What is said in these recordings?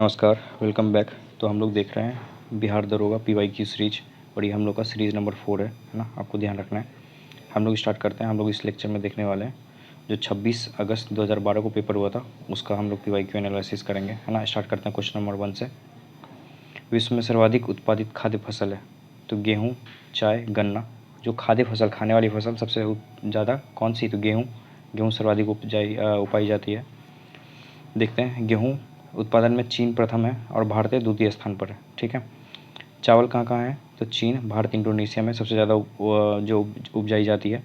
नमस्कार, welcome back. तो हम लोग देख रहे हैं बिहार दरोगा PYQ सीरीज और ये हम लोग का सीरीज़ नंबर 4 है ना। आपको ध्यान रखना है। हम लोग स्टार्ट करते हैं। हम लोग इस लेक्चर में देखने वाले हैं जो 26 अगस्त 2012 को पेपर हुआ था, उसका हम लोग PYQ एनालिसिस करेंगे, है ना। स्टार्ट करते हैं क्वेश्चन नंबर 1 से। विश्व में सर्वाधिक उत्पादित खाद्य फसल है तो गेहूँ, चाय, गन्ना। जो खाद्य फसल, खाने वाली फसल सबसे ज़्यादा कौन सी? तो गेहूँ सर्वाधिक उपाई जाती है। देखते हैं, गेहूँ उत्पादन में चीन प्रथम है और भारत द्वितीय स्थान पर है। ठीक है। चावल कहाँ कहाँ है? तो चीन, भारत, इंडोनेशिया में सबसे ज़्यादा जो उपजाई जाती है।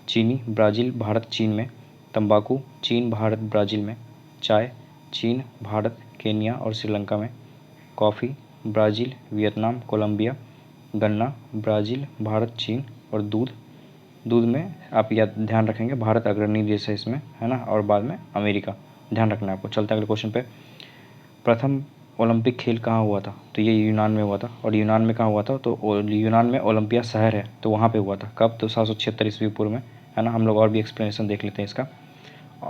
चीनी ब्राज़ील, भारत, चीन में। तंबाकू चीन, भारत, ब्राज़ील में। चाय चीन, भारत, केन्या और श्रीलंका में। Coffee Brazil, Vietnam, Colombia. गन्ना ब्राज़ील, भारत, चीन। और दूध में आप याद ध्यान रखेंगे भारत अग्रणी देश है इसमें, है ना, और बाद में अमेरिका। ध्यान रखना है आपको। चलते हैं अगले क्वेश्चन पे। प्रथम ओलंपिक खेल कहाँ हुआ था? तो ये यूनान में हुआ था। और यूनान में कहाँ हुआ था? तो यूनान में ओलंपिया शहर है, तो वहाँ पे हुआ था। कब? तो 776 ईस्वी पूर्व में, है ना। हम लोग और भी एक्सप्लेनेशन देख लेते हैं इसका।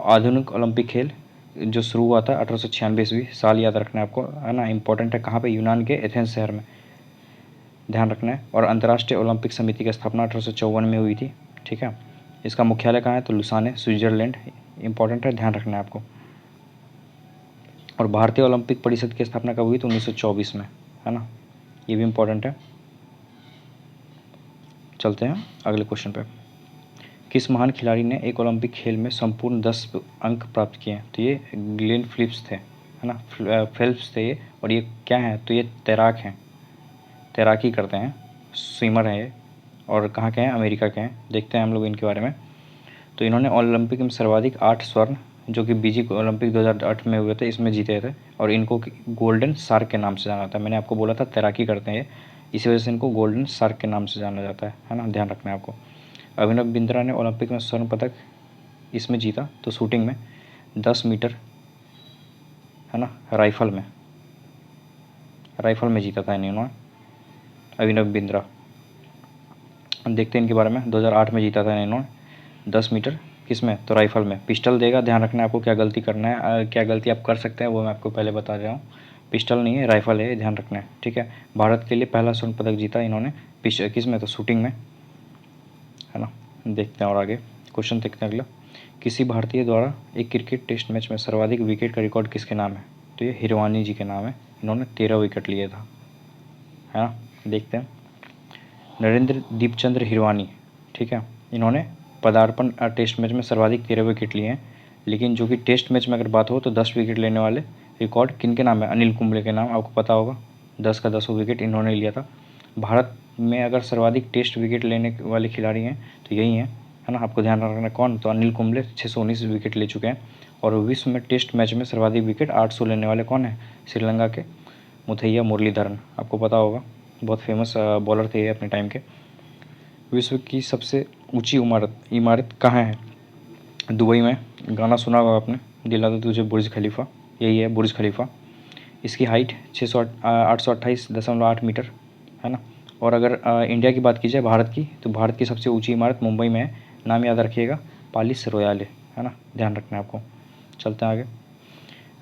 आधुनिक ओलंपिक खेल जो शुरू हुआ था 1896 ईस्वी, साल याद रखना है आपको, है ना। इंपॉर्टेंट है। कहाँ पे? यूनान के एथेंस शहर में, ध्यान रखना है। और अंतर्राष्ट्रीय ओलंपिक समिति की स्थापना 1854 में हुई थी। ठीक है। इसका मुख्यालय कहाँ है? तो लुसाने, स्विट्जरलैंड। इंपॉर्टेंट है, ध्यान रखना है आपको। और भारतीय ओलंपिक परिषद की स्थापना कब हुई? तो 1924 में, है ना। ये भी इम्पोर्टेंट है। चलते हैं अगले क्वेश्चन पे। किस महान खिलाड़ी ने एक ओलंपिक खेल में संपूर्ण 10 अंक प्राप्त किए हैं? तो ये ग्लेन फिलिप्स थे, है ना। फेल्प्स थे ये। और ये क्या है? तो ये तैराक हैं, तैराकी करते हैं, स्विमर हैं ये। और कहाँ के हैं? अमेरिका के हैं। देखते हैं हम लोग इनके बारे में। तो इन्होंने ओलंपिक में सर्वाधिक 8 स्वर्ण, जो कि बीजिंग ओलंपिक 2008 में हुए थे, इसमें जीते थे। और इनको गोल्डन शार्क के नाम से जाना जाता है। मैंने आपको बोला था तैराकी करते हैं ये, इसी वजह से इनको गोल्डन शार्क के नाम से जाना जाता है ना। ध्यान रखना है आपको। अभिनव बिंद्रा ने ओलंपिक में स्वर्ण पदक इसमें जीता, तो शूटिंग में 10 मीटर, है ना, राइफल में जीता था इन्होंने, अभिनव बिंद्रा। देखते हैं इनके बारे में। 2008 में जीता था इन्होंने 10 मीटर, किस में? तो राइफल में। पिस्टल देगा, ध्यान रखना है आपको। क्या गलती करना है, क्या गलती आप कर सकते हैं वो मैं आपको पहले बता रहा हूँ। पिस्टल नहीं है, राइफल है, ध्यान रखना है। ठीक है। भारत के लिए पहला स्वर्ण पदक जीता इन्होंने किस में? तो शूटिंग में, है ना। देखते हैं और आगे क्वेश्चन देखते हैं अगला। किसी भारतीय द्वारा एक क्रिकेट टेस्ट मैच में सर्वाधिक विकेट का रिकॉर्ड किसके नाम है? तो ये हिरवानी जी के नाम है। इन्होंने 13 विकेट लिए था, है ना। देखते हैं। नरेंद्र दीपचंद्र हिरवानी, ठीक है। इन्होंने पदार्पण टेस्ट मैच में सर्वाधिक 13 विकेट लिए हैं। लेकिन जो कि टेस्ट मैच में अगर बात हो तो 10 विकेट लेने वाले रिकॉर्ड किन के नाम है? अनिल कुंबले के नाम, आपको पता होगा। 10 का 10 विकेट इन्होंने लिया था। भारत में अगर सर्वाधिक टेस्ट विकेट लेने वाले खिलाड़ी हैं तो यही हैं, है ना। आपको ध्यान रखना कौन? तो अनिल कुंबले 619 विकेट ले चुके हैं। और विश्व में टेस्ट मैच में सर्वाधिक विकेट 800 लेने वाले कौन है? श्रीलंका के मुथैया मुरलीधरन, आपको पता होगा, बहुत फेमस बॉलर थे ये अपने टाइम के। विश्व की सबसे ऊंची इमारत कहाँ है? दुबई में। गाना सुना होगा आपने, दिला दो तुझे बुर्ज खलीफा, यही है बुर्ज खलीफा। इसकी हाइट 828.8 मीटर, है ना। और अगर इंडिया की बात की जाए, भारत की, तो भारत की सबसे ऊंची इमारत मुंबई में है। नाम याद रखिएगा, पालिस रॉयले, है ना। ध्यान रखना है आपको। चलते हैं आगे।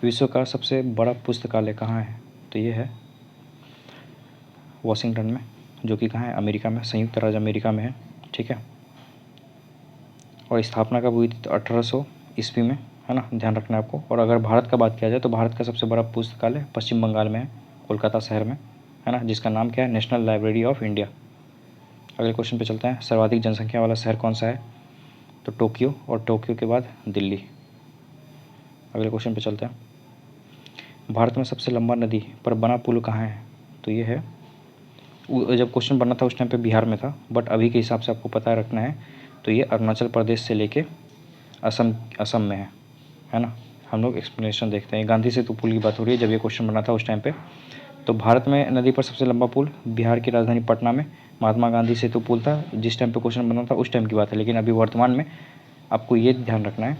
विश्व का सबसे बड़ा पुस्तकालय कहाँ है? तो ये है वॉशिंगटन में, जो कि कहाँ है? अमेरिका में, संयुक्त राज्य अमेरिका में है। ठीक है। और स्थापना कब हुई थी? तो 1800 ईस्वी में, है ना। ध्यान रखना है आपको। और अगर भारत का बात किया जाए तो भारत का सबसे बड़ा पुस्तकालय पश्चिम बंगाल में है, कोलकाता शहर में, है ना, जिसका नाम क्या है? National library of India. अगले क्वेश्चन पे चलते हैं। सर्वाधिक जनसंख्या वाला शहर कौन सा है? तो टोक्यो, और टोक्यो के बाद दिल्ली। अगले क्वेश्चन पे चलते हैं। भारत में सबसे लंबा नदी पर बना पुल कहाँ है? तो ये है, जब क्वेश्चन बना था उस टाइम पे बिहार में था, बट अभी के हिसाब से आपको पता रखना है, तो ये अरुणाचल प्रदेश से लेके असम में है ना। हम लोग एक्सप्लेनेशन देखते हैं। गांधी सेतु पुल की बात हो रही है, जब ये क्वेश्चन बना था उस टाइम पे। तो भारत में नदी पर सबसे लंबा पुल बिहार की राजधानी पटना में महात्मा गांधी सेतु पुल था, जिस टाइम पे क्वेश्चन बना था उस टाइम की बात है। लेकिन अभी वर्तमान में आपको ये ध्यान रखना है,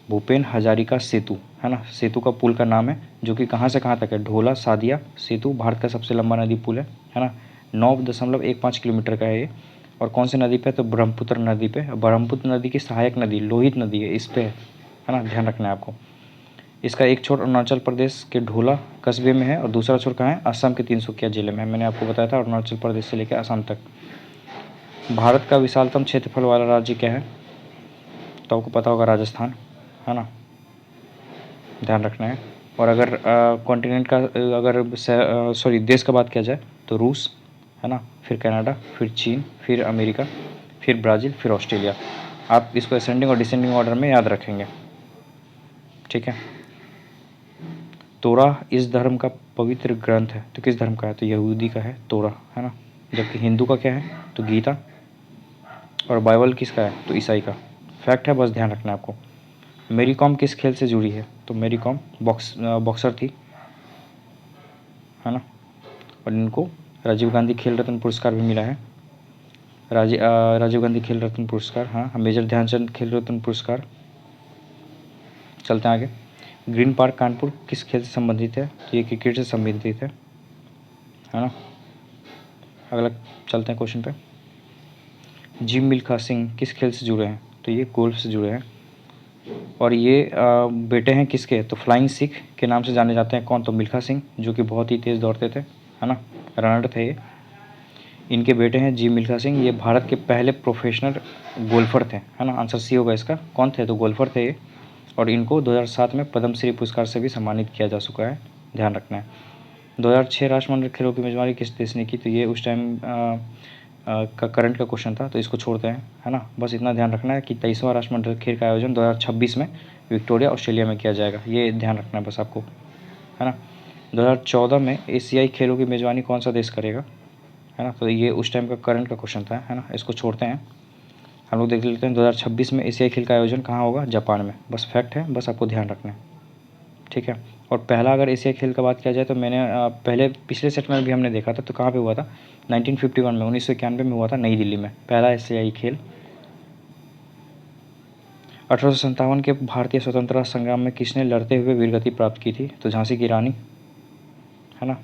भूपेन हजारिका सेतु, है ना, सेतु का पुल का नाम है, जो कि कहाँ से कहाँ तक है? ढोला सादिया सेतु भारत का सबसे लंबा नदी पुल है ना। 9.15 किलोमीटर का है ये। और कौन सी नदी पे? तो ब्रह्मपुत्र नदी पे। ब्रह्मपुत्र नदी की सहायक नदी लोहित नदी है, इस पे है ना। ध्यान रखना है आपको। इसका एक छोर अरुणाचल प्रदेश के ढोला कस्बे में है और दूसरा छोर कहाँ है, असम के तिनसुकिया जिले में है। मैंने आपको बताया था अरुणाचल प्रदेश से लेकर असम तक। भारत का विशालतम क्षेत्रफल वाला राज्य क्या है, तो आपको पता होगा राजस्थान, है ना, ध्यान रखना है। और अगर कॉन्टिनेंट का अगर देश का बात किया जाए तो रूस, है ना, फिर कनाडा, फिर चीन, फिर अमेरिका, फिर ब्राज़ील, फिर ऑस्ट्रेलिया। आप इसको असेंडिंग और डिसेंडिंग ऑर्डर में याद रखेंगे, ठीक है। तोरा इस धर्म का पवित्र ग्रंथ है, तो किस धर्म का है, तो यहूदी का है तोरा, है ना। जबकि हिंदू का क्या है, तो गीता। और बाइबल किसका है, तो ईसाई का। फैक्ट है, बस ध्यान रखना है आपको। मेरी कॉम किस खेल से जुड़ी है, तो मेरी कॉम बॉक्सर थी, है ना। और इनको राजीव गांधी खेल रत्न पुरस्कार भी मिला है। राजीव गांधी खेल रत्न पुरस्कार, हाँ, मेजर ध्यानचंद खेल रत्न पुरस्कार। चलते हैं आगे। ग्रीन पार्क कानपुर किस खेल से संबंधित है, तो ये क्रिकेट से संबंधित है ना। अगला चलते हैं क्वेश्चन पे। जिम मिल्खा सिंह किस खेल से जुड़े हैं, तो ये गोल्फ से जुड़े हैं। और ये बेटे हैं किसके, तो फ्लाइंग सिख के नाम से जाने जाते हैं। कौन, तो मिल्खा सिंह, जो कि बहुत ही तेज़ दौड़ते थे, है ना, रनर थे ये। इनके बेटे हैं जी मिल्खा सिंह, ये भारत के पहले प्रोफेशनल गोल्फर थे, है ना। आंसर सी होगा इसका। कौन थे, तो गोल्फर थे ये। और इनको 2007 में पद्मश्री पुरस्कार से भी सम्मानित किया जा चुका है, ध्यान रखना है। 2006 राष्ट्रमंडल खेलों की मेजबानी किस देश ने की, तो ये उस टाइम का करंट का क्वेश्चन था, तो इसको छोड़ते हैं, है ना। बस इतना ध्यान रखना है कि 23वां राष्ट्रमंडल खेल का आयोजन 2026 में विक्टोरिया ऑस्ट्रेलिया में किया जाएगा, ये ध्यान रखना है बस आपको, है ना। 2014 में एशियाई खेलों की मेजबानी कौन सा देश करेगा, है ना, तो ये उस टाइम का करंट का क्वेश्चन था, है ना। इसको छोड़ते हैं, हम लोग देख लेते हैं 2026 में एशियाई खेल का आयोजन कहाँ होगा, जापान में। बस फैक्ट है, बस आपको ध्यान रखना है, ठीक है। और पहला अगर एशियाई खेल का बात किया जाए तो मैंने पहले पिछले सेट में भी हमने देखा था, तो कहाँ पे हुआ था, 1951 में, 1991 में हुआ था नई दिल्ली में पहला एशियाई खेल। 1857 के भारतीय स्वतंत्रता संग्राम में किसने लड़ते हुए वीरगति प्राप्त की थी, तो झांसी की रानी, है ना,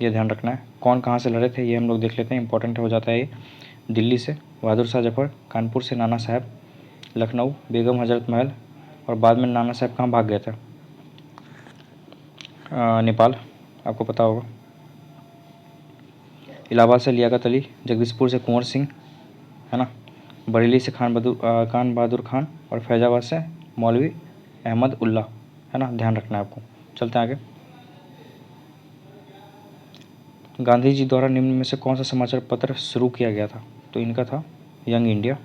ये ध्यान रखना है। कौन कहाँ से लड़े थे ये हम लोग देख लेते हैं, इंपॉर्टेंट हो जाता है ये। दिल्ली से बहादुर शाह जफर, कानपुर से नाना साहब, लखनऊ बेगम हजरत महल, और बाद में नाना साहब कहाँ भाग गए थे, नेपाल, आपको पता होगा। इलाहाबाद से लियाकत अली, जगदीशपुर से कुंवर सिंह, है ना, बरेली से खान बहादुर खान, और फैजाबाद से मौलवी अहमद उल्ला, है ना, ध्यान रखना है आपको। चलते हैं आगे। गांधी जी द्वारा निम्न में से कौन सा समाचार पत्र शुरू किया गया था, तो इनका था यंग इंडिया,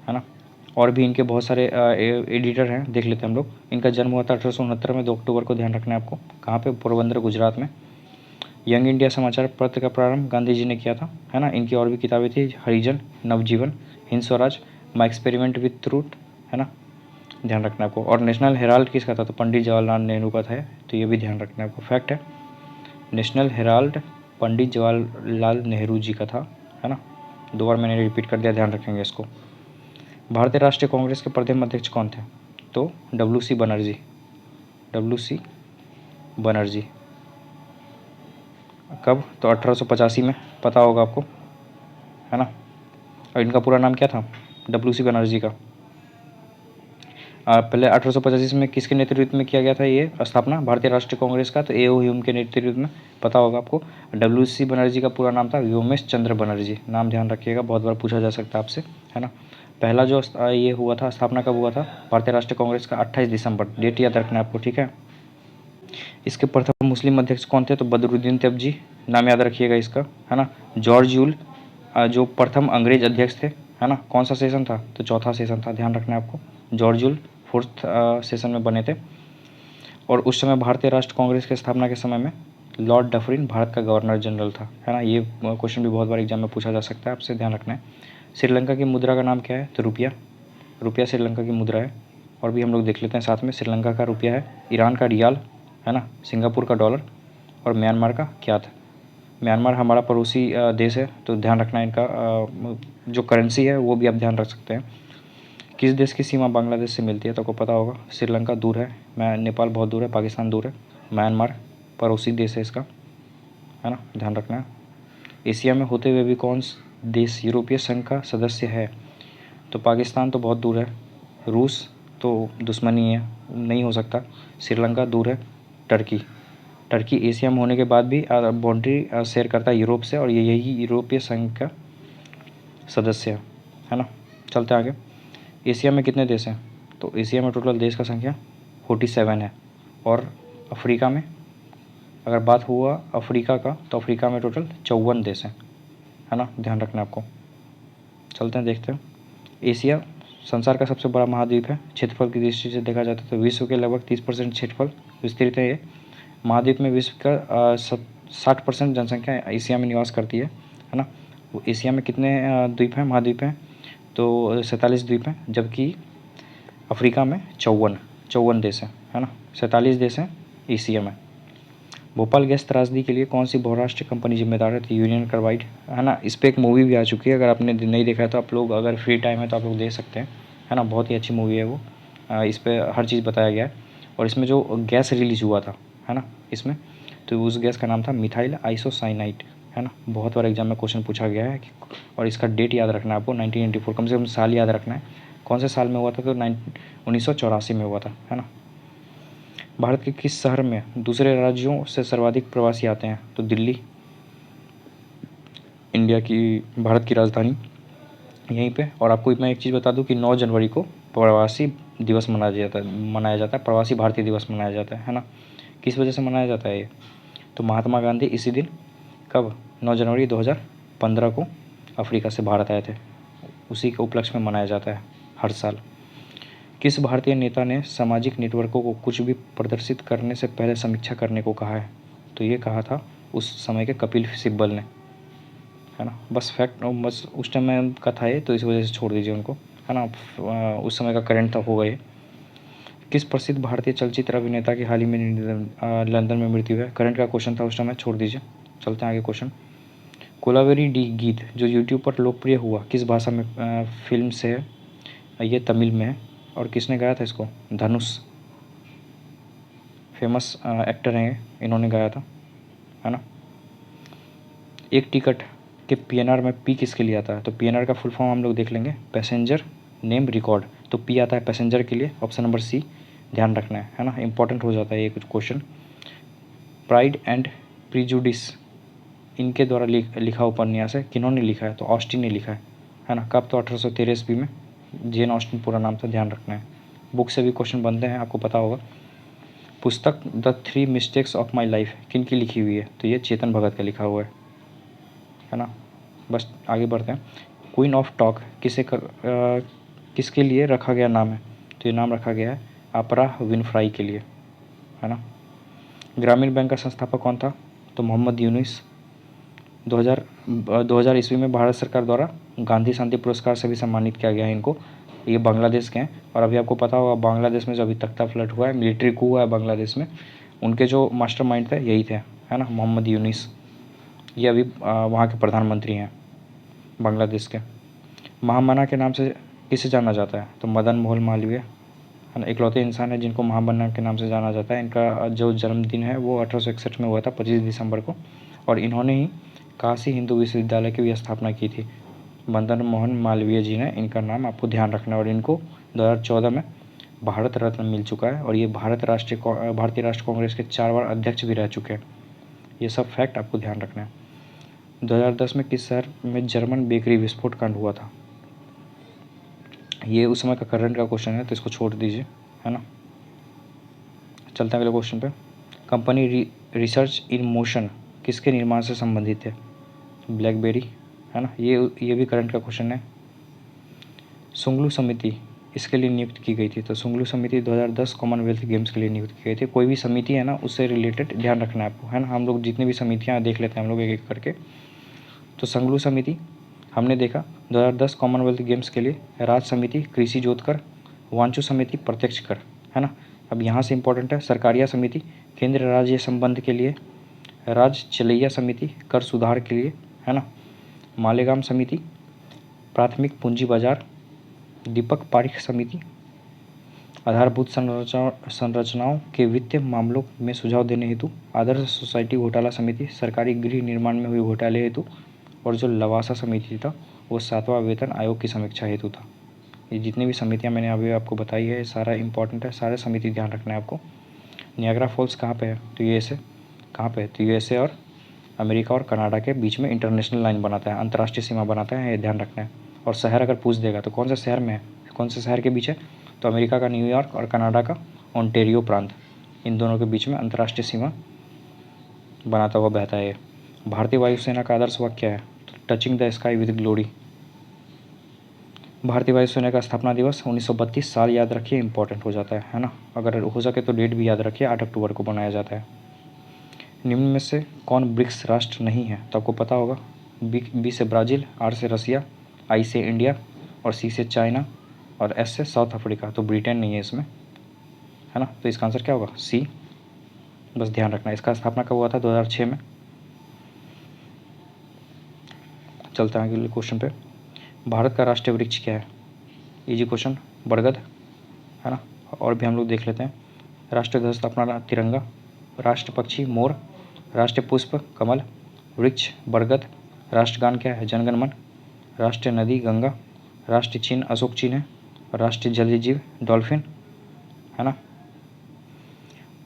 है ना। और भी इनके बहुत सारे एडिटर हैं, देख लेते हैं हम लोग। इनका जन्म हुआ था 1869 में 2 अक्टूबर को, ध्यान रखना है आपको। कहाँ पे, पोरबंदर गुजरात में। यंग इंडिया समाचार पत्र का प्रारंभ गांधी जी ने किया था, है ना। इनकी और भी किताबें थी, Harijan, Navajivan, Hind Swaraj, my experiment with truth, है ना, ध्यान रखना है आपको। और नेशनल हेराल्ड किसका था, तो पंडित जवाहरलाल नेहरू का था, तो ये भी ध्यान रखना है आपको, फैक्ट है। नेशनल हेराल्ड पंडित जवाहरलाल नेहरू जी का था, है ना। 2 बार मैंने रिपीट कर दिया, ध्यान रखेंगे इसको। भारतीय राष्ट्रीय कांग्रेस के प्रथम अध्यक्ष कौन थे, तो WC बनर्जी, WC बनर्जी। कब, तो 1885 में, पता होगा आपको, है ना। और इनका पूरा नाम क्या था, WC बनर्जी का। पहले 1885 में किसके नेतृत्व में किया गया था ये स्थापना भारतीय राष्ट्रीय कांग्रेस का, तो A.O. ह्यूम के नेतृत्व में, पता होगा आपको। WC बनर्जी का पूरा नाम था व्योमेश चंद्र बनर्जी, नाम ध्यान रखिएगा, बहुत बार पूछा जा सकता है आपसे, है ना। पहला जो ये हुआ था, स्थापना कब हुआ था भारतीय राष्ट्रीय कांग्रेस का, 28 दिसंबर, डेट याद रखना है आपको, ठीक है। इसके प्रथम मुस्लिम अध्यक्ष कौन थे, तो बदरुद्दीन तैयबजी, नाम याद रखिएगा इसका, है ना। जॉर्ज यूल जो प्रथम अंग्रेज अध्यक्ष थे, है ना। कौन सा सेशन था, तो चौथा सेशन था, ध्यान रखना है आपको। जॉर्ज यूल 4th सेशन में बने थे। और उस समय भारतीय राष्ट्र कांग्रेस की स्थापना के समय में लॉर्ड डफरिन भारत का गवर्नर जनरल था, है ना। ये क्वेश्चन भी बहुत बार एग्जाम में पूछा जा सकता है, आपसे ध्यान रखना है। श्रीलंका की मुद्रा का नाम क्या है, तो रुपया, रुपया श्रीलंका की मुद्रा है। और भी हम लोग देख लेते हैं साथ में, श्रीलंका का रुपया है, ईरान का रियाल, है ना, सिंगापुर का डॉलर, और म्यांमार का क्यात। म्यांमार हमारा पड़ोसी देश है, तो ध्यान रखना है इनका जो करेंसी है वो भी आप ध्यान रख सकते हैं। किस देश की सीमा बांग्लादेश से मिलती है, तो आपको पता होगा, श्रीलंका दूर है, नेपाल बहुत दूर है, पाकिस्तान दूर है, म्यांमार पड़ोसी देश है इसका, है ना, ध्यान रखना है। एशिया में होते हुए भी कौन देश यूरोपीय संघ का सदस्य है, तो पाकिस्तान तो बहुत दूर है, रूस, तो दुश्मनी है, नहीं हो सकता। श्रीलंका दूर है। टर्की एशिया में होने के बाद भी बाउंड्री शेयर करता है यूरोप से, और यही यूरोपीय संघ का सदस्य है ना। चलते आगे। एशिया में कितने देश हैं? तो एशिया में टोटल देश का संख्या 47 है। और अफ्रीका में अगर बात हुआ अफ्रीका का, तो अफ्रीका में टोटल 54 देश हैं, है ना, ध्यान रखना आपको। चलते हैं, देखते हैं। एशिया संसार का सबसे बड़ा महाद्वीप है। क्षेत्रफल की दृष्टि से देखा जाता है तो विश्व के लगभग 30% क्षेत्रफल विस्तृत है। ये महाद्वीप में विश्व का 60% जनसंख्या एशिया में निवास करती है ना। वो एशिया में कितने द्वीप हैं, महाद्वीप हैं? तो 47 द्वीप हैं, जबकि अफ्रीका में 54 देश हैं, है ना। 47 देश हैं एशिया में। भोपाल गैस त्रासदी के लिए कौन सी बहुराष्ट्रीय कंपनी जिम्मेदार है? तो यूनियन कार्बाइड, है ना। इस पर एक मूवी भी आ चुकी है, अगर आपने नहीं देखा है तो आप लोग अगर फ्री टाइम है तो आप लोग देख सकते हैं, है ना। बहुत ही अच्छी मूवी है वो। इस पर हर चीज़ बताया गया है। और इसमें जो गैस रिलीज हुआ था, है ना, इसमें, तो उस गैस का नाम था मिथाइल आइसोसाइनाइड, है ना। बहुत बार एग्जाम में क्वेश्चन पूछा गया है और इसका डेट याद रखना है आपको, 1984, कम से कम साल याद रखना है कौन से साल में हुआ था। तो 1984 में हुआ था, है ना। भारत के किस शहर में दूसरे राज्यों से सर्वाधिक प्रवासी आते हैं? तो दिल्ली, भारत की राजधानी यहीं पे। और आपको मैं एक चीज़ बता दूं कि 9 जनवरी को प्रवासी दिवस मनाया जाता है, प्रवासी भारतीय दिवस मनाया जाता है ना। किस वजह से मनाया जाता है ये? तो महात्मा गांधी इसी दिन, कब, 9 जनवरी 2015 को अफ्रीका से भारत आए थे, उसी के उपलक्ष्य में मनाया जाता है हर साल। किस भारतीय नेता ने सामाजिक नेटवर्कों को कुछ भी प्रदर्शित करने से पहले समीक्षा करने को कहा है? तो ये कहा था उस समय के कपिल सिब्बल ने, है ना। बस फैक्ट, बस उस टाइम में का था ये, तो इस वजह से छोड़ दीजिए उनको, है ना। उस समय का करंट था, हो गए। किस प्रसिद्ध भारतीय चलचित्र अभिनेता की हाल ही में लंदन में मृत्यु है? करंट का क्वेश्चन था उस टाइम में, छोड़ दीजिए। चलते हैं आगे क्वेश्चन। कोलावेरी डी गीत जो यूट्यूब पर लोकप्रिय हुआ किस भाषा में फिल्म से है? ये तमिल में है। और किसने गाया था इसको? धनुष, फेमस एक्टर हैं, इन्होंने गाया था, है ना। एक टिकट के पीएनआर में पी किसके लिए आता है? तो पीएनआर का फुल फॉर्म हम लोग देख लेंगे, पैसेंजर नेम रिकॉर्ड। तो पी आता है पैसेंजर के लिए, ऑप्शन नंबर सी ध्यान रखना है ना, इंपॉर्टेंट हो जाता है ये कुछ क्वेश्चन। प्राइड एंड प्रीजुडिस इनके द्वारा लिखा उपन्यास है, किन्होंने लिखा है? तो ऑस्टिन ने लिखा है ना। कब? तो 1813 ईस्वी में, जेन ऑस्टिन पूरा नाम था, ध्यान रखना है। बुक से भी क्वेश्चन बनते हैं, आपको पता होगा। पुस्तक the 3 mistakes of my life किन की लिखी हुई है? तो ये चेतन भगत का लिखा हुआ है ना। बस आगे बढ़ते हैं। क्वीन ऑफ टॉक किसके लिए रखा गया नाम है? तो ये नाम रखा गया है अपरा विनफ्राई के लिए, है ना। ग्रामीण बैंक का संस्थापक कौन था? तो मोहम्मद यूनुस। 2000 ईस्वी में भारत सरकार द्वारा गांधी शांति पुरस्कार से भी सम्मानित किया गया है इनको। ये बांग्लादेश के हैं, और अभी आपको पता होगा बांग्लादेश में जो अभी तख्ता फ्लट हुआ है, मिलिट्री कू हुआ है बांग्लादेश में, उनके जो मास्टरमाइंड थे यही थे, है ना, मोहम्मद यूनुस। ये अभी वहाँ के प्रधानमंत्री हैं बांग्लादेश के। महामना के नाम से किसे जाना जाता है? तो मदन मोहन मालवीय, है ना, इकलौते इंसान है जिनको महामना के नाम से जाना जाता है। इनका जो जन्मदिन है वो 1861 में हुआ था, 25 दिसंबर को, और इन्होंने ही काशी हिंदू विश्वविद्यालय की भी स्थापना की थी। मदन मोहन मालवीय जी ने, इनका नाम आपको ध्यान रखना है। और इनको 2014 में भारत रत्न मिल चुका है, और ये भारतीय राष्ट्रीय कांग्रेस के 4 बार अध्यक्ष भी रह चुके हैं। ये सब फैक्ट आपको ध्यान रखना है। 2010 में किस शहर में जर्मन बेकरी विस्फोट कांड हुआ था? ये उस समय का करंट का क्वेश्चन है, तो इसको छोड़ दीजिए, है ना। चलते हैं अगले क्वेश्चन पे। कंपनी रिसर्च इन मोशन किसके निर्माण से संबंधित है? ब्लैकबेरी, है ना। ये भी करंट का क्वेश्चन है। सुंगलू समिति इसके लिए नियुक्त की गई थी? तो सुंगलू समिति 2010 कॉमनवेल्थ गेम्स के लिए नियुक्त की गई थी। कोई भी समिति है ना, उससे रिलेटेड ध्यान रखना है आपको, है ना। हम लोग जितनी भी समितियाँ देख लेते हैं हम लोग एक एक करके। तो संगलू समिति हमने देखा 2010 कॉमनवेल्थ गेम्स के लिए। राज्य समिति कृषि जोतकर, वांचू समिति प्रत्यक्ष कर, है ना। अब यहाँ से इंपॉर्टेंट है सरकारिया समिति केंद्र राज्य संबंध के लिए, राज्य चलैया समिति कर सुधार के लिए, है ना। मालेगाम समिति प्राथमिक पूंजी बाजार, दीपक पारिख समिति आधारभूत संरचनाओं के वित्तीय मामलों में सुझाव देने हेतु, आदर्श सोसाइटी घोटाला समिति सरकारी गृह निर्माण में हुए घोटाले हेतु, और जो लवासा समिति था वो 7वां वेतन आयोग की समीक्षा हेतु था। ये जितनी भी समितियाँ मैंने अभी आपको बताई है सारा इंपॉर्टेंट है, सारे समिति ध्यान रखना है आपको। नियाग्रा फॉल्स कहाँ पे है? तो यूएसए। कहाँ पे है? तो यूएसए और अमेरिका और कनाडा के बीच में इंटरनेशनल लाइन बनाता है, अंतर्राष्ट्रीय सीमा बनाता है, ये ध्यान रखना है। और शहर अगर पूछ देगा तो कौन सा शहर में है, कौन से शहर के बीच है? तो अमेरिका का न्यूयॉर्क और कनाडा का ओंटेरियो प्रांत, इन दोनों के बीच में अंतर्राष्ट्रीय सीमा बनाता हुआ बहता है। भारतीय वायुसेना का आदर्श वाक्य क्या है? तो touching the sky with glory. भारतीय वायुसेना का स्थापना दिवस 1932 साल याद रखिए, इंपॉर्टेंट हो जाता है ना। अगर हो सके तो डेट भी याद रखिए, 8 अक्टूबर को बनाया जाता है। निम्न में से कौन ब्रिक्स राष्ट्र नहीं है? तो आपको पता होगा, बी से ब्राज़ील, आर से रसिया, आई से इंडिया और सी से चाइना और एस से साउथ अफ्रीका। तो ब्रिटेन नहीं है इसमें, है ना। तो इसका आंसर क्या होगा? सी। बस ध्यान रखना। इसका स्थापना कब हुआ था? 2006 में। चलते हैं अगले क्वेश्चन पे। भारत का राष्ट्रीय वृक्ष क्या है? इजी क्वेश्चन, बरगद, है ना। और भी हम लोग देख लेते हैं। राष्ट्रीय ध्वज अपना तिरंगा, राष्ट्र पक्षी मोर, राष्ट्रीय पुष्प कमल, वृक्ष बरगद, राष्ट्रगान क्या है? जनगण मन, राष्ट्रीय नदी गंगा, राष्ट्रीय चिन्ह अशोक चिन्ह है, राष्ट्रीय जलीय जीव डॉल्फिन, है ना।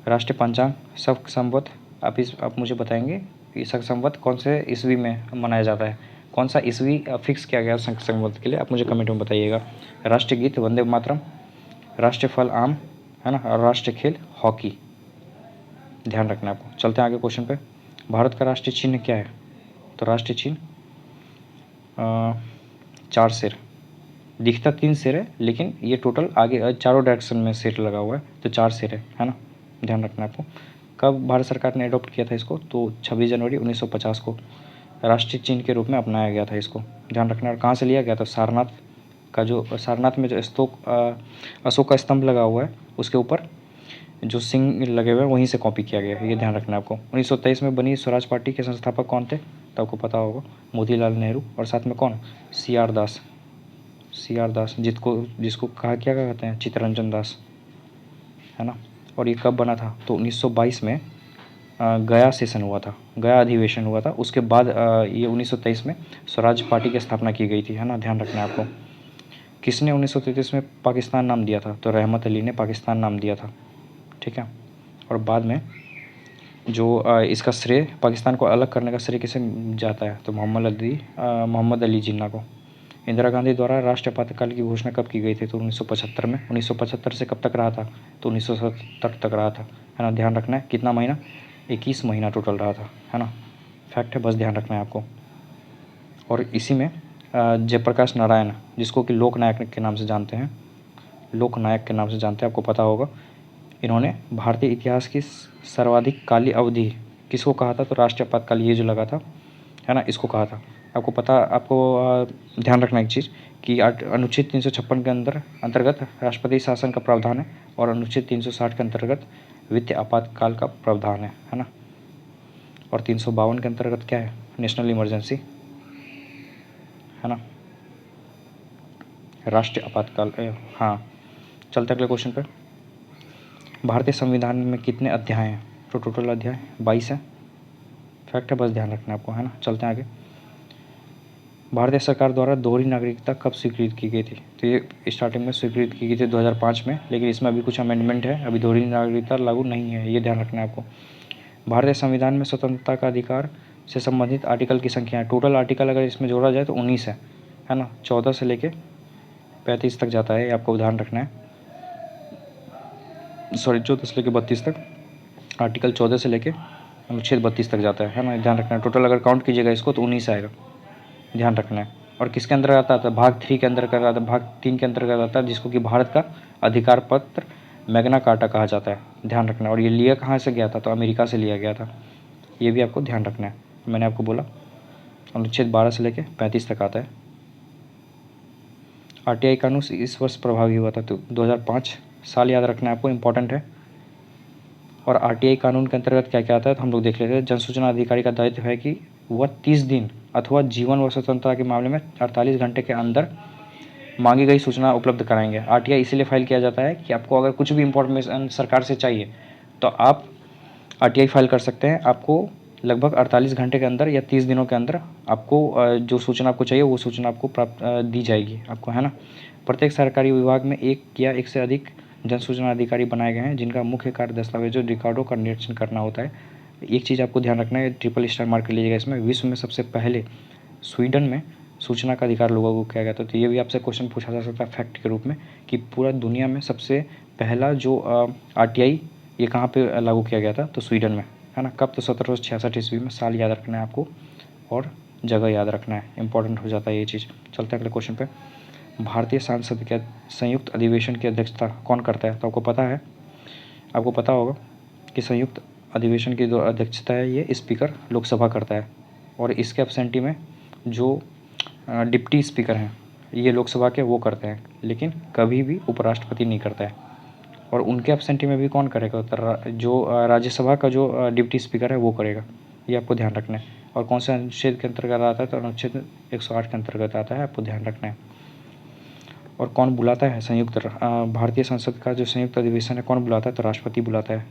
राष्ट्रीय पंचांग शक संवत, आप मुझे बताएंगे कि शक संवत कौन से ईस्वी में मनाया जाता है? कौन सा ईस्वी फिक्स किया गया शक संवत के लिए, आप मुझे कमेंट में बताइएगा। राष्ट्रीय गीत वंदे मातरम, राष्ट्रीय फल आम, है ना। और राष्ट्रीय खेल हॉकी, ध्यान रखना है आपको। चलते हैं आगे क्वेश्चन पे। भारत का राष्ट्रीय चिन्ह क्या है? तो राष्ट्रीय चिन्ह 4 सिर, दिखता 3 सिर है लेकिन ये टोटल आगे चारों डायरेक्शन में सिर लगा हुआ है, तो 4 सिर है ना। ध्यान रखना है आपको। कब भारत सरकार ने अडॉप्ट किया था इसको? तो 26 जनवरी 1950 को राष्ट्रीय चिन्ह के रूप में अपनाया गया था इसको, ध्यान रखना। और कहाँ से लिया गया था? सारनाथ का, जो सारनाथ में जो अशोक का स्तंभ लगा हुआ है उसके ऊपर जो सिंह लगे हुए हैं वहीं से कॉपी किया गया है, ये ध्यान रखना है आपको। 1923 में बनी स्वराज पार्टी के संस्थापक कौन थे? तो आपको पता होगा, मोतीलाल नेहरू। और साथ में कौन? CR दास, CR दास, जिसको क्या कहते हैं? चित्तरंजन दास, है ना। और ये कब बना था? तो 1922 में गया सेशन हुआ था, गया अधिवेशन हुआ था। उसके बाद ये 1923 में स्वराज पार्टी की स्थापना की गई थी, है ना। ध्यान रखना है आपको। किसने 1933 में पाकिस्तान नाम दिया था? तो रहमत अली ने पाकिस्तान नाम दिया था, ठीक है। और बाद में जो इसका श्रेय, पाकिस्तान को अलग करने का श्रेय किसे जाता है? तो मोहम्मद अली जिन्ना को। इंदिरा गांधी द्वारा राष्ट्रीय आपातकाल की घोषणा कब की गई थी? तो 1975 में। 1975 से कब तक रहा था? तो 1970 तक रहा था, है ना। ध्यान रखना है। कितना महीना? 21 महीना टोटल रहा था, है ना। फैक्ट है, बस ध्यान रखना है आपको। और इसी में जयप्रकाश नारायण, जिसको कि लोकनायक के नाम से जानते हैं, लोकनायक के नाम से जानते हैं, आपको पता होगा। इन्होंने भारतीय इतिहास की सर्वाधिक काली अवधि किसको कहा था? तो राष्ट्रीय आपातकाल, ये जो लगा था, है ना, इसको कहा था। आपको ध्यान रखना एक चीज़ कि अनुच्छेद 356 के अंतर्गत राष्ट्रपति शासन का प्रावधान है और अनुच्छेद 360 के अंतर्गत वित्तीय आपातकाल का प्रावधान है ना। और 352 के अंतर्गत क्या है? नेशनल इमरजेंसी, है ना, राष्ट्रीय आपातकाल। हाँ, चलते अगले क्वेश्चन पे। भारतीय संविधान में कितने अध्याय हैं? तो टोटल अध्याय 22 है। फैक्ट है, बस ध्यान रखना है आपको, है ना। चलते हैं आगे। भारतीय सरकार द्वारा दोहरी नागरिकता कब स्वीकृत की गई थी? तो ये स्टार्टिंग में स्वीकृत की गई थी 2005 में, लेकिन इसमें अभी कुछ अमेंडमेंट है, अभी दोहरी नागरिकता लागू नहीं है, ये ध्यान रखना है आपको। भारतीय संविधान में स्वतंत्रता का अधिकार से संबंधित आर्टिकल की संख्या है, टोटल आर्टिकल अगर इसमें जोड़ा जाए तो 19 है ना। 14 से लेके 35 तक जाता है, ये आपको ध्यान रखना है। सॉरी, 14 से लेके 32 तक, आर्टिकल 14 से लेके अनुच्छेद 32 तक जाता है ना, ध्यान रखना है। टोटल अगर काउंट कीजिएगा इसको तो 19 आएगा, ध्यान रखना है। और किसके अंदर आता था? भाग 3 के अंदर आता है, भाग 3 के अंतर्गत आता है, जिसको कि भारत का अधिकार पत्र मैग्ना कार्टा कहा जाता है, ध्यान रखना है। और ये लिया कहाँ से गया था? तो अमेरिका से लिया गया था, ये भी आपको ध्यान रखना है। मैंने आपको बोला अनुच्छेद 12 से लेके 35 तक आता है। RTI कानून इस वर्ष प्रभावी हुआ था, तो 2005 साल याद रखना है आपको, इंपॉर्टेंट है। और RTI कानून के अंतर्गत क्या क्या आता है तो हम लोग देख लेते हैं। जन सूचना अधिकारी का दायित्व है कि वह 30 दिन अथवा जीवन व स्वतंत्रता के मामले में 48 घंटे के अंदर मांगी गई सूचना उपलब्ध कराएंगे। RTI इसीलिए फाइल किया जाता है कि आपको अगर कुछ भी इंफॉर्मेशन सरकार से चाहिए तो आप RTI फाइल कर सकते हैं। आपको लगभग 48 घंटे के अंदर या 30 दिनों के अंदर आपको जो सूचना आपको चाहिए वो सूचना आपको प्राप्त दी जाएगी आपको, है ना। प्रत्येक सरकारी विभाग में एक या एक से अधिक जन सूचना अधिकारी बनाए गए हैं जिनका मुख्य कार्य दस्तावेजों रिकॉर्डों का निरीक्षण करना होता है। एक चीज़ आपको ध्यान रखना है, ट्रिपल स्टार मार्क कर लीजिएगा इसमें। विश्व में सबसे पहले स्वीडन में सूचना का अधिकार लोगों को किया गया था। तो ये भी आपसे क्वेश्चन पूछा जा सकता है फैक्ट के रूप में कि पूरा दुनिया में सबसे पहला जो RTI ये कहाँ पे लागू किया गया था, तो स्वीडन में, है ना। कब, तो 1766 ईस्वी में। साल याद रखना है आपको और जगह याद रखना है, इंपॉर्टेंट हो जाता है ये चीज़। चलते हैं अगले क्वेश्चन पे। भारतीय संसद के संयुक्त अधिवेशन की अध्यक्षता कौन करता है? तो आपको पता है, आपको पता होगा कि संयुक्त अधिवेशन की जो अध्यक्षता है ये स्पीकर लोकसभा करता है और इसके एब्सेंटी में जो डिप्टी स्पीकर हैं ये लोकसभा के वो करते हैं, लेकिन कभी भी उपराष्ट्रपति नहीं करता है। और उनके एब्सेंटी में भी कौन करेगा? तो जो राज्यसभा का जो डिप्टी स्पीकर है वो करेगा। ये आपको ध्यान रखना है। और कौन सा अनुच्छेद के अंतर्गत आता है? तो अनुच्छेद 108 के अंतर्गत आता है, आपको ध्यान रखना है। और कौन बुलाता है संयुक्त भारतीय संसद का जो संयुक्त अधिवेशन है, कौन बुलाता है? तो राष्ट्रपति बुलाता है।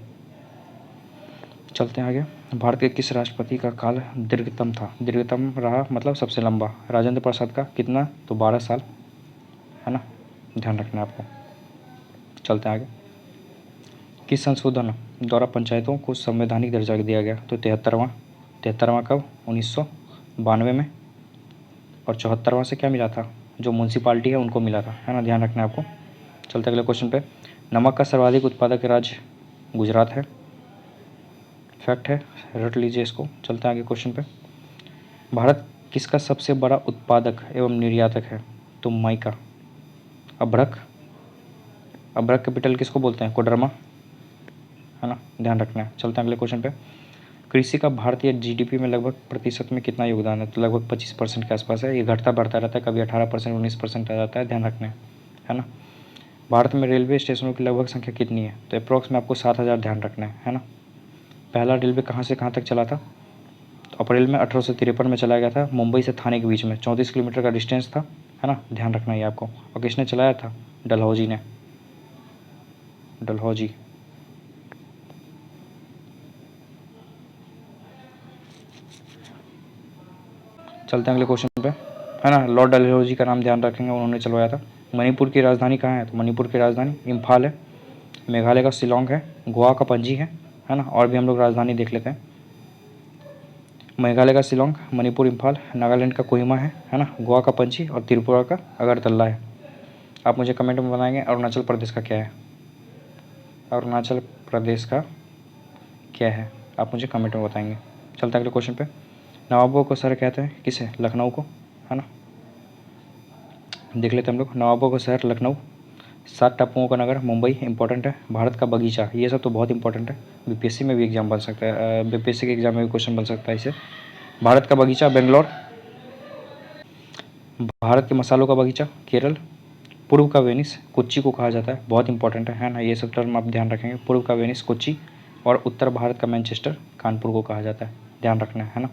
चलते हैं आगे। भारत के किस राष्ट्रपति का काल दीर्घतम था? दीर्घतम रहा मतलब सबसे लंबा। राजेंद्र प्रसाद का कितना? तो 12 साल, है ना, ध्यान रखना है आपको। चलते हैं आगे। किस संशोधन द्वारा पंचायतों को संवैधानिक दर्जा दिया गया? तो 73वां कब? 1992 में। और 74वां से क्या मिला था? जो म्यूनसिपाल्टी है उनको मिला था, है ना, ध्यान रखना है आपको। चलते अगले क्वेश्चन पे। नमक का सर्वाधिक उत्पादक राज्य गुजरात है, फैक्ट है, रट लीजिए इसको। चलते हैं आगे क्वेश्चन पे। भारत किसका सबसे बड़ा उत्पादक एवं निर्यातक है? तो माइका। अभ्रक, अभ्रक कैपिटल किसको बोलते हैं? कोडरमा, है ना, ध्यान रखना है। चलते हैं अगले क्वेश्चन पे। कृषि का भारतीय GDP में लगभग प्रतिशत में कितना योगदान है? तो लगभग 25% के आसपास है। ये घटता बढ़ता रहता है, कभी 18%, 19% आ जाता है, ध्यान रखना है ना। भारत में रेलवे स्टेशनों की लगभग संख्या कितनी है? तो अप्रॉक्स में आपको 7000 ध्यान रखना है ना। पहला रेलवे कहाँ से कहाँ तक चला था? तो अप्रैल में 1853 में चलाया गया था, मुंबई से थाने के बीच में 34 किलोमीटर का डिस्टेंस था, है ना, ध्यान रखना है आपको। और किसने चलाया था? डलहौजी ने, डलहौजी। चलते हैं अगले क्वेश्चन पे, है ना। लॉर्ड डलहौजी का नाम ध्यान रखेंगे, उन्होंने चलवाया था। मणिपुर की राजधानी कहाँ है? तो मणिपुर की राजधानी इम्फाल है। मेघालय का शिलोंग है। गोवा का पणजी है ना। और भी हम लोग राजधानी देख लेते हैं। मेघालय का शिलोंग, मणिपुर इम्फाल, नागालैंड का कोहिमा है ना, गोवा का पणजी और त्रिपुरा का अगरतला है। आप मुझे कमेंट में बताएंगे अरुणाचल प्रदेश का क्या है? अरुणाचल प्रदेश का क्या है, आप मुझे कमेंट में बताएंगे। चलते अगले क्वेश्चन पे। नवाबों को शहर कहते हैं किसे? लखनऊ को, है ना, देख लेते हैं हम लोग। नवाबों का शहर लखनऊ। 7 टापुओं का नगर मुंबई, इंपॉर्टेंट है। भारत का बगीचा, ये सब तो बहुत इंपॉर्टेंट है, BPSC में भी एग्जाम बन सकता है, BPSC के एग्जाम में भी क्वेश्चन बन सकता है इसे। भारत का बगीचा बेंगलोर। भारत के मसालों का बगीचा केरल। पूर्व का वेनिस कोच्चि को कहा जाता है, बहुत इंपॉर्टेंट है ना, ये सब टर्म आप ध्यान रखेंगे। पूर्व का वेनिस कोच्चि। और उत्तर भारत का मैनचेस्टर कानपुर को कहा जाता है, ध्यान रखना है ना।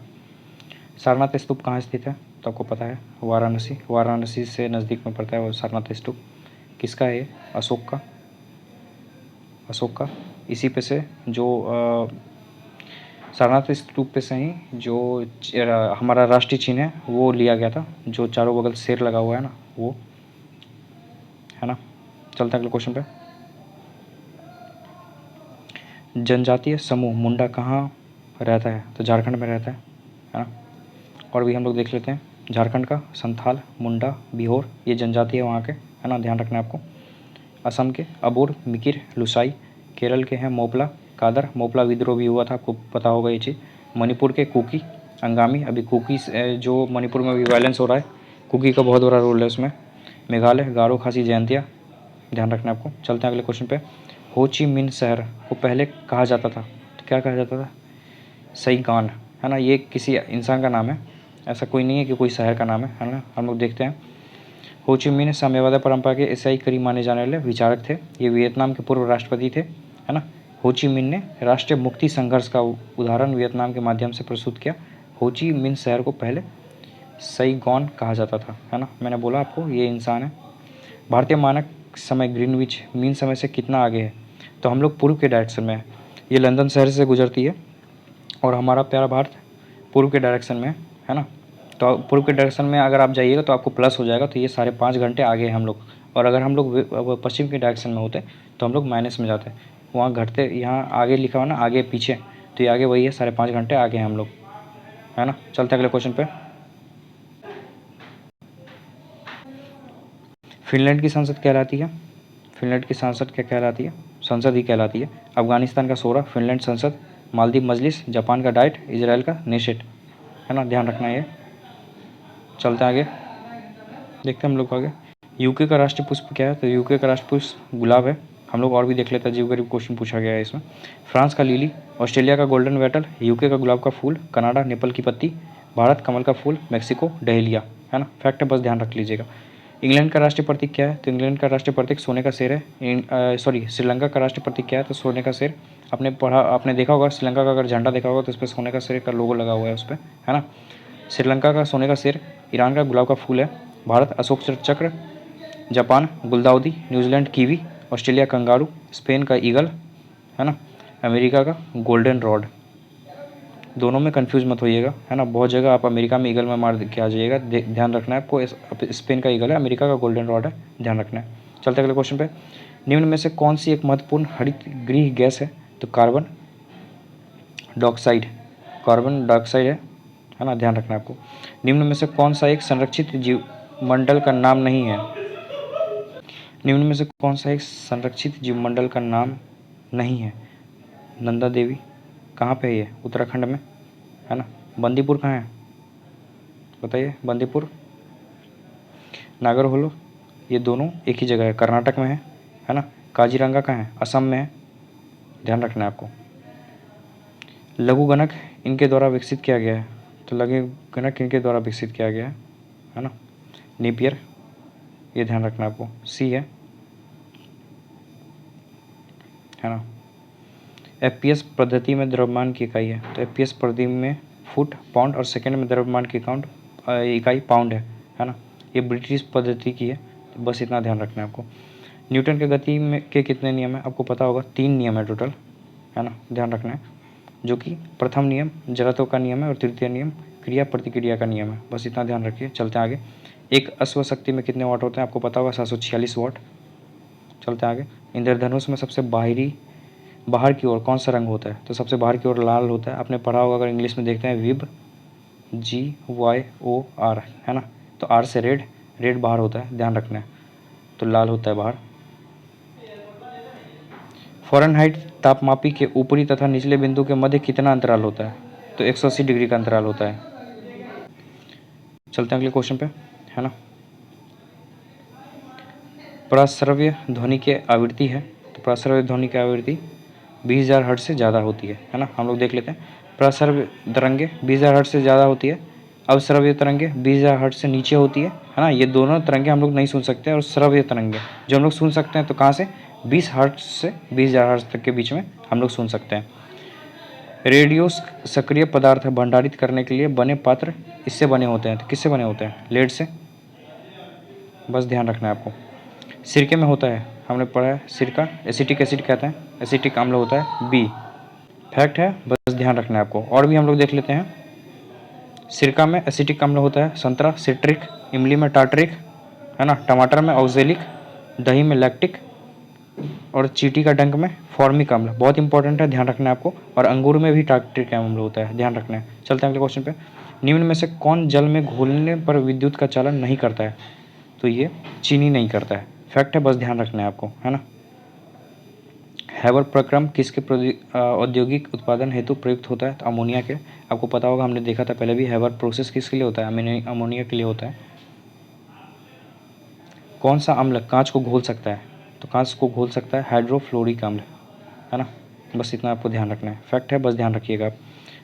सारनाथ स्तूप कहाँ स्थित है? तो आपको पता है, वाराणसी। वाराणसी से नज़दीक में पड़ता है वो सारनाथ स्तूप। किसका है ये? अशोक का, अशोक का। इसी पे से जो सारनाथ स्तूप पे से ही जो हमारा राष्ट्रीय चिन्ह है वो लिया गया था, जो चारों बगल शेर लगा हुआ है ना, वो, है ना। चलते हैं अगले क्वेश्चन पे। जनजातीय समूह मुंडा कहाँ रहता है? तो झारखंड में रहता है ना। और भी हम लोग देख लेते हैं। झारखंड का संथाल, मुंडा, बिहोर, ये जनजाति है वहाँ के, है ना, ध्यान रखना है आपको। असम के अबोर, मिकिर, लुसाई। केरल के हैं मोपला, कादर। मोपला विद्रोह भी हुआ था, आपको पता होगा ये चीज़। मणिपुर के कुकी, अंगामी। अभी कुकी जो मणिपुर में भी वायलेंस हो रहा है, कुकी का बहुत बड़ा रोल है उसमें। मेघालय गारो, खासी, जयंतिया, ध्यान रखना है आपको। चलते हैं अगले क्वेश्चन पे। हो ची मिन शहर को पहले कहा जाता था, तो क्या कहा जाता था? सईगान, है ना, ये किसी इंसान का नाम है, ऐसा कोई नहीं है कि कोई शहर का नाम है ना। हम लोग देखते हैं। हो ची मिन साम्यवादी परंपरा के ईसाई करीब माने जाने वाले विचारक थे। ये वियतनाम के पूर्व राष्ट्रपति थे, है ना। हो ची मिन ने राष्ट्रीय मुक्ति संघर्ष का उदाहरण वियतनाम के माध्यम से प्रस्तुत किया। हो ची मिन शहर को पहले सईगॉन कहा जाता था, है ना, मैंने बोला आपको ये इंसान है। भारतीय मानक समय ग्रीनविच मीन समय से कितना आगे है? तो हम लोग पूर्व के डायरेक्शन में है। ये लंदन शहर से गुजरती है और हमारा प्यारा भारत पूर्व के डायरेक्शन में है ना। तो पूर्व के डायरेक्शन में अगर आप जाइएगा तो आपको प्लस हो जाएगा, तो ये 5.5 घंटे आगे है हम लोग। और अगर हम लोग पश्चिम के डायरेक्शन में होते तो हम लोग माइनस में जाते, वहाँ घटते। यहाँ आगे लिखा हुआ ना आगे पीछे, तो ये आगे वही है, 5.5 घंटे आगे हैं हम लोग, है ना। चलते अगले क्वेश्चन पे। फिनलैंड की संसद कहलाती है, फिनलैंड की संसद क्या कहलाती है? संसद ही कहलाती है। अफगानिस्तान का सोरा फिनलैंड संसद, मालदीव मजलिस, जापान का डाइट, इजराइल का नेशेट, है ना, ध्यान रखना ये। चलते आगे, देखते हैं हम लोग आगे। यूके का राष्ट्रीय पुष्प क्या है? तो यूके का राष्ट्रीय पुष्प गुलाब है। हम लोग और भी देख लेते हैं, जीव गरीब क्वेश्चन पूछा गया है इसमें। फ्रांस का लिली, ऑस्ट्रेलिया का गोल्डन वेटल, यूके का गुलाब का फूल, कनाडा नेपाल की पत्ती, भारत कमल का फूल, मेक्सिको डहेलिया, है ना। फैक्ट है, बस ध्यान रख लीजिएगा। इंग्लैंड का राष्ट्रीय प्रतीक क्या है? तो इंग्लैंड का राष्ट्रीय प्रतीक सोने का शेर है। श्रीलंका का राष्ट्रीय प्रतीक क्या है? तो सोने का शेर। आपने देखा होगा श्रीलंका का अगर झंडा देखा होगा तो उस पर सोने का शेर का लोगो लगा हुआ है उस पर, है ना। श्रीलंका का सोने का शेर, ईरान का गुलाब का फूल है, भारत अशोक चक्र, जापान गुलदाउदी, New Zealand kiwi, Australia kangaroo, Spain का ईगल, है ना, अमेरिका का गोल्डन रॉड। दोनों में कंफ्यूज मत होइएगा, है ना। बहुत जगह आप अमेरिका में ईगल में मार के आ जाइएगा, ध्यान रखना है आपको। स्पेन का ईगल है, अमेरिका का गोल्डन रॉड है, ध्यान रखना है। चलते अगले क्वेश्चन पे। निम्न में से कौन सी एक महत्वपूर्ण हरित गृह गैस है? तो कार्बन डाइऑक्साइड, कार्बन डाइऑक्साइड है ना, ध्यान रखना है आपको। निम्न में से कौन सा एक संरक्षित जीव मंडल का नाम नहीं है? निम्न में से कौन सा एक संरक्षित जीवमंडल का नाम नहीं है? नंदा देवी कहाँ पे है ये? उत्तराखंड में, है ना। बंदीपुर कहाँ है बताइए? बंदीपुर, नागरहोलो, ये दोनों एक ही जगह है, कर्नाटक में है ना। काजीरंगा कहाँ है? असम में है, ध्यान रखना है आपको। लघु गणक इनके द्वारा विकसित किया गया है, तो लघु गणक इनके द्वारा विकसित किया गया है ना। नेपियर, ये ध्यान रखना आपको। सी है ना। एफपीएस पद्धति में द्रव्यमान की इकाई है, तो एफपीएस पद्धति में फुट, पाउंड और सेकंड में द्रव्यमान की इकाई पाउंड है ना। ये ब्रिटिश पद्धति की है, तो बस इतना ध्यान रखना है आपको। न्यूटन के गति में के कितने नियम है? आपको पता होगा 3 नियम है टोटल, है ना, ध्यान रखना है। जो कि प्रथम नियम जड़त्व का नियम है और तृतीय नियम क्रिया प्रतिक्रिया का नियम है, बस इतना ध्यान रखिए। चलते हैं आगे। एक अश्व शक्ति में कितने वाट होते हैं? आपको पता होगा 746 वाट। चलते हैं आगे। इंद्रधनुष में सबसे बाहर की ओर कौन सा रंग होता है? तो सबसे बाहर की ओर लाल होता है। आपने पढ़ा होगा, अगर इंग्लिश में देखते हैं विब, GYOR, है ना। तो आर से रेड बाहर होता है, ध्यान रखना है, तो लाल होता है बाहर। फ़ारेनहाइट तापमापी के ऊपरी तथा निचले बिंदु के मध्य कितना अंतराल होता है? तो 180 डिग्री का अंतराल होता है। चलते हैं अगले क्वेश्चन पे, है ना। प्रस्रव्य ध्वनि की आवृत्ति है, तो प्रस्रव्य ध्वनि की आवृत्ति 20,000 हर्ट्ज से ज़्यादा होती है ना। हम लोग देख लेते हैं। प्रस्रव्य तरंगे 20,000 हर्ट्ज से ज़्यादा होती है, अवश्रव्य तरंगे 20,000 हर्ट्ज से नीचे होती है ना। ये दोनों तरंगे हम लोग नहीं सुन सकते, और श्रव्य तरंगे जो हम लोग सुन सकते हैं, तो कहाँ से? 20 हर्ट्ज से 20,000 हर्ट्ज तक के बीच में हम लोग सुन सकते हैं। रेडियो सक्रिय पदार्थ भंडारित करने के लिए बने पात्र इससे बने होते हैं, तो किससे बने होते हैं? लेड से, बस ध्यान रखना है आपको। सिरके में होता है, हमने पढ़ा है, सिरका एसिटिक एसिड कहते हैं, एसिटिक अम्ल होता है, बी। फैक्ट है, बस ध्यान रखना है आपको। और भी हम लोग देख लेते हैं। सिरका में एसिटिक अम्ल होता है, संतरा सिट्रिक, इमली में टार्टरिक, है ना, टमाटर में ऑक्जेलिक, दही में लैक्टिक, और चींटी का डंक में फॉर्मिक अम्ल, बहुत इंपॉर्टेंट है, ध्यान रखना है आपको। और अंगूर में भी टार्टरिक अम्ल होता है, ध्यान रखना है। चलते हैं अगले क्वेश्चन पे। निम्न में से कौन जल में घोलने पर विद्युत का चालन नहीं करता है? तो ये चीनी नहीं करता है, फैक्ट है, बस ध्यान रखना है आपको, है ना। हैबर प्रक्रम किसके औद्योगिक उत्पादन हेतु प्रयुक्त होता है? तो अमोनिया के। आपको पता होगा, हमने देखा था पहले भी, हैबर प्रोसेस किसके लिए होता है? अमोनिया के लिए होता है। कौन सा अम्ल कांच को घोल सकता है? तो कांच को घोल सकता है हाइड्रोफ्लोरिक अम्ल, है ना, बस इतना आपको ध्यान रखना है, फैक्ट है, बस ध्यान रखिएगा आप।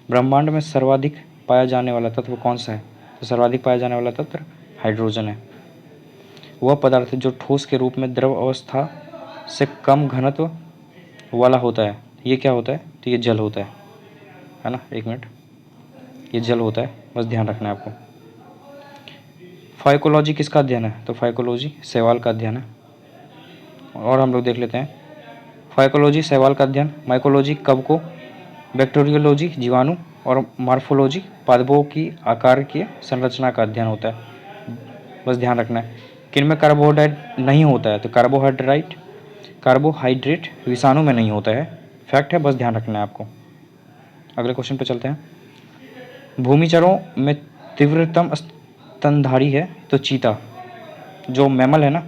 ब्रह्मांड में सर्वाधिक पाया जाने वाला तत्व कौन सा है? तो सर्वाधिक पाया जाने वाला तत्व हाइड्रोजन है। वह पदार्थ जो ठोस के रूप में द्रव अवस्था से कम घनत्व वाला होता है, ये क्या होता है? तो ये जल होता है ना। एक मिनट, ये जल होता है, बस ध्यान रखना है आपको। फाइकोलॉजी किसका अध्ययन है? तो फाइकोलॉजी शैवाल का अध्ययन है। और हम लोग देख लेते हैं। फाइकोलॉजी शैवाल का अध्ययन, माइकोलॉजी कवकों, बैक्टीरियोलॉजी जीवाणु, और मार्फोलॉजी पादपों की आकार की संरचना का अध्ययन होता है, बस ध्यान रखना है। किन में कार्बोहाइड्रेट नहीं होता है? तो कार्बोहाइड्रेट विषाणु में नहीं होता है, फैक्ट है, बस ध्यान रखना है आपको। अगले क्वेश्चन पे चलते हैं। भूमिचरों में तीव्रतम स्तनधारी है तो चीता, जो मैमल है ना,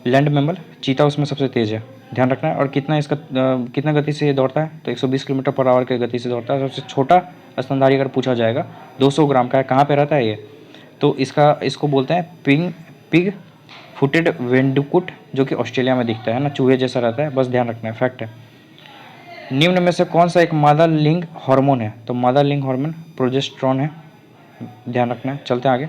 लैंड मैमल, चीता उसमें सबसे तेज है, ध्यान रखना है। और कितना गति से ये दौड़ता है? तो 120 किलोमीटर पर आवर की गति से दौड़ता है। सबसे छोटा स्तनधारी अगर पूछा जाएगा 200 ग्राम का है। कहाँ पे रहता है ये? तो इसको बोलते हैं पिग फुटेड वेंडुकुट, जो कि ऑस्ट्रेलिया में दिखता है ना, चूहे जैसा रहता है, बस ध्यान रखना है, फैक्ट है। निम्न में से कौन सा एक मादा लिंग हार्मोन है? तो मादा लिंग हार्मोन प्रोजेस्टेरॉन है, ध्यान रखना है। चलते हैं आगे।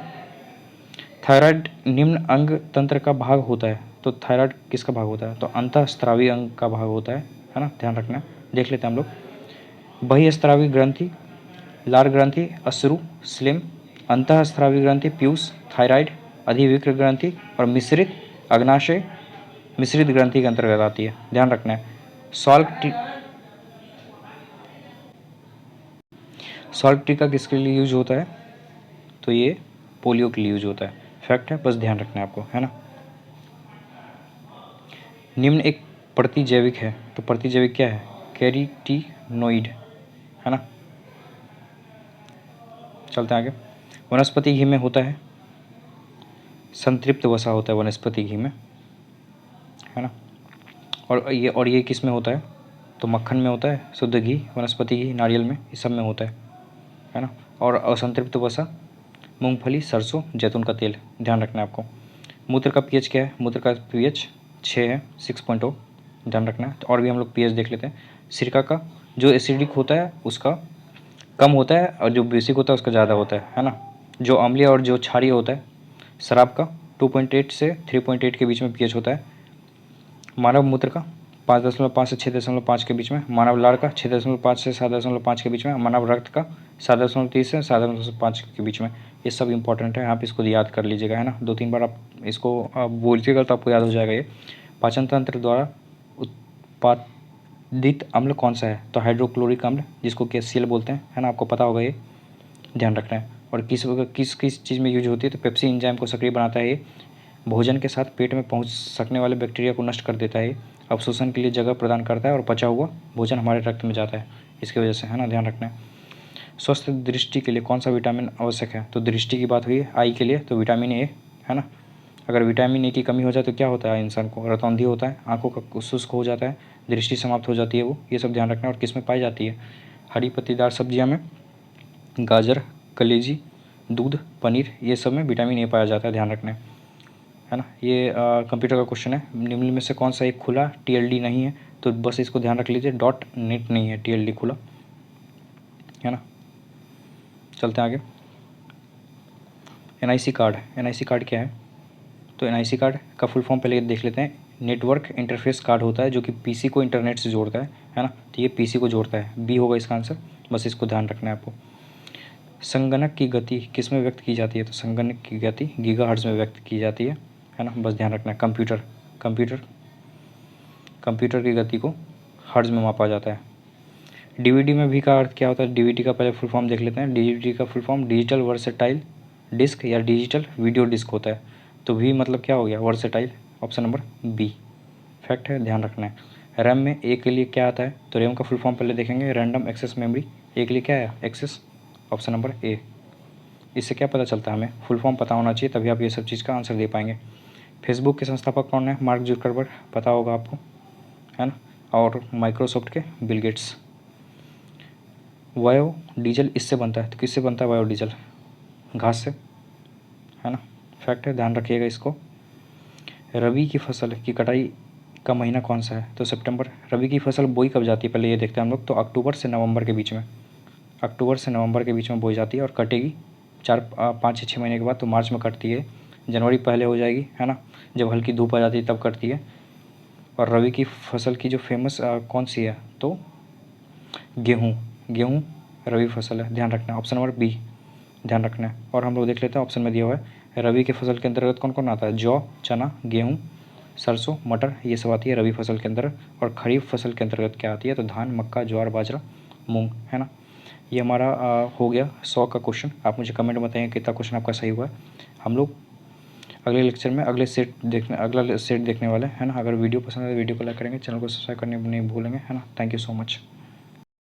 थायराइड निम्न अंग तंत्र का भाग होता है, तो थायराइड किसका भाग होता है? तो अंतःस्रावी अंग का भाग होता है ना, ध्यान रखना है। देख लेते हैं हम लोग। बहिःस्रावी ग्रंथि, लार ग्रंथि, अश्रु, स्लिम, अंतःस्रावी ग्रंथि, प्यूस, थायराइड, अधिविक्र ग्रंथि और मिश्रित अग्नाशय मिश्रित ग्रंथि के अंतर्गत आती है, ध्यान रखना है। सॉल्ट टीका किसके लिए यूज होता है? तो ये पोलियो के लिए यूज होता है, फैक्ट है, बस ध्यान रखना है आपको, है ना। निम्न एक प्रतिजैविक है, तो प्रतिजैविक क्या है? कैरोटीनॉइड, है ना। चलते हैं आगे। वनस्पति घी में होता है संतृप्त वसा, होता है वनस्पति घी में, है ना। और ये किस में होता है? तो मक्खन में होता है, शुद्ध घी, वनस्पति घी, नारियल में, इस सब में होता है ना। और असंतृप्त वसा मूंगफली, सरसों, जैतून का तेल, ध्यान रखना है आपको। मूत्र का पीएच क्या है? मूत्र का पीएच 6 है, 6.0, ध्यान रखना है। तो और भी हम लोग पीएच देख लेते हैं। सिरका का जो एसिडिक होता है उसका कम होता है, और जो बेसिक होता है उसका ज़्यादा होता है ना। जो अम्लीय और जो क्षारीय होता है शराब का 2.8 से 3.8 के बीच में पीएच होता है। मानव मूत्र का 5.5 से 6.5 के बीच में। मानव लार का 6.5 से 7.5 के बीच में। मानव रक्त का 7.30 से 7.5 के बीच में। ये सब इंपॉर्टेंट है, आप इसको याद कर लीजिएगा, है ना। 2-3 बार आप इसको बोलिएगा तो आपको याद हो जाएगा ये। पाचन तंत्र द्वारा उत्पादित अम्ल कौन सा है? तो हाइड्रोक्लोरिक अम्ल, जिसको KCl बोलते हैं, है ना, आपको पता होगा ये, ध्यान रखना है। और किस किस चीज़ में यूज होती है? तो पेप्सी एंजाइम को सक्रिय बनाता है ये। भोजन के साथ पेट में पहुंच सकने वाले बैक्टीरिया को नष्ट कर देता है ये। अवशोषण के लिए जगह प्रदान करता है और पचा हुआ भोजन हमारे रक्त में जाता है इसकी वजह से, है ना, ध्यान रखना है। स्वस्थ दृष्टि के लिए कौन सा विटामिन आवश्यक है? तो दृष्टि की बात हुई है, आई के लिए, तो विटामिन ए, है ना। अगर विटामिन ए की कमी हो जाए तो क्या होता है इंसान को? रतौंधी होता है, आंखों का शुष्क हो जाता है, दृष्टि समाप्त हो जाती है वो, ये सब ध्यान रखना है। और किस में पाई जाती है? हरी पत्तीदार सब्जियाँ में, गाजर, कलेजी, दूध, पनीर, ये सब में विटामिन ए पाया जाता है, ध्यान रखना है ना। ये कंप्यूटर का क्वेश्चन है। निम्न में से कौन सा एक खुला TLD नहीं है? तो बस इसको ध्यान रख लीजिए, .net नहीं है, TLD खुला, है ना। चलते हैं आगे। NIC कार्ड, NIC कार्ड क्या है? तो NIC कार्ड का फुल फॉर्म पहले देख लेते हैं। नेटवर्क इंटरफेस कार्ड होता है, जो कि PC को इंटरनेट से जोड़ता है ना। तो ये PC को जोड़ता है, बी होगा इसका आंसर, बस इसको ध्यान रखना है आपको। संगणक की गति किस में व्यक्त की जाती है? तो संगणक की गति गीगाहर्ट्ज़ में व्यक्त की जाती है ना, बस ध्यान रखना है। कंप्यूटर की गति को हर्ट्ज़ में मापा जाता है। DVD में भी का अर्थ क्या होता है? DVD का पहले फुल फॉर्म देख लेते हैं। DVD का full form digital versatile disc या डिजिटल वीडियो डिस्क होता है। तो भी मतलब क्या हो गया? Versatile, option number B, fact है, ध्यान रखना है। रैम में ए के लिए क्या आता है? तो रैम का फुल फॉर्म पहले देखेंगे, रैंडम एक्सेस मेमोरी। ए के लिए क्या है? Access, option number A. इससे क्या पता चलता है? हमें फुल फॉर्म पता होना चाहिए, तभी आप ये सब चीज़ का आंसर दे पाएंगे। फेसबुक के संस्थापक कौन है? मार्क जुकरबर्ग, पता होगा आपको, है ना। और माइक्रोसॉफ्ट के बिल गेट्स। बायो डीजल इससे बनता है, तो किससे बनता है बायो डीजल? घास से, है ना, फैक्ट है, ध्यान रखिएगा इसको। रबी की फसल की कटाई का महीना कौन सा है? तो सितंबर। रबी की फसल बोई कब जाती है? पहले ये देखते हैं हम लोग। तो अक्टूबर से नवंबर के बीच में, अक्टूबर से नवंबर के बीच में बोई जाती है और कटेगी 5 से 6 महीने के बाद, तो मार्च में कटती है। जनवरी पहले हो जाएगी, है ना, जब हल्की धूप आ जाती है तब कटती है। और रबी की फसल की जो फेमस कौन सी है? तो गेहूँ रबी फसल है, ध्यान रखना है, ऑप्शन नंबर बी, ध्यान रखना है। और हम लोग देख लेते हैं, ऑप्शन में दिया हुआ है रबी की फसल के अंतर्गत कौन कौन आता है? जौ, चना, गेहूँ, सरसों, मटर, ये सब आती है रबी फसल के अंदर। और खरीफ फसल के अंतर्गत क्या आती है? तो धान, मक्का, ज्वार, बाजरा, मूंग, है ना। ये हमारा हो गया 100 का क्वेश्चन। आप मुझे कमेंट में बताइए कितना क्वेश्चन आपका सही हुआ है। हम लोग अगले लेक्चर में अगला सेट देखने वाले हैं ना। अगर वीडियो पसंद है तो वीडियो को लाइक करेंगे, चैनल को सब्सक्राइब करने नहीं भूलेंगे, है ना। Thank you so much.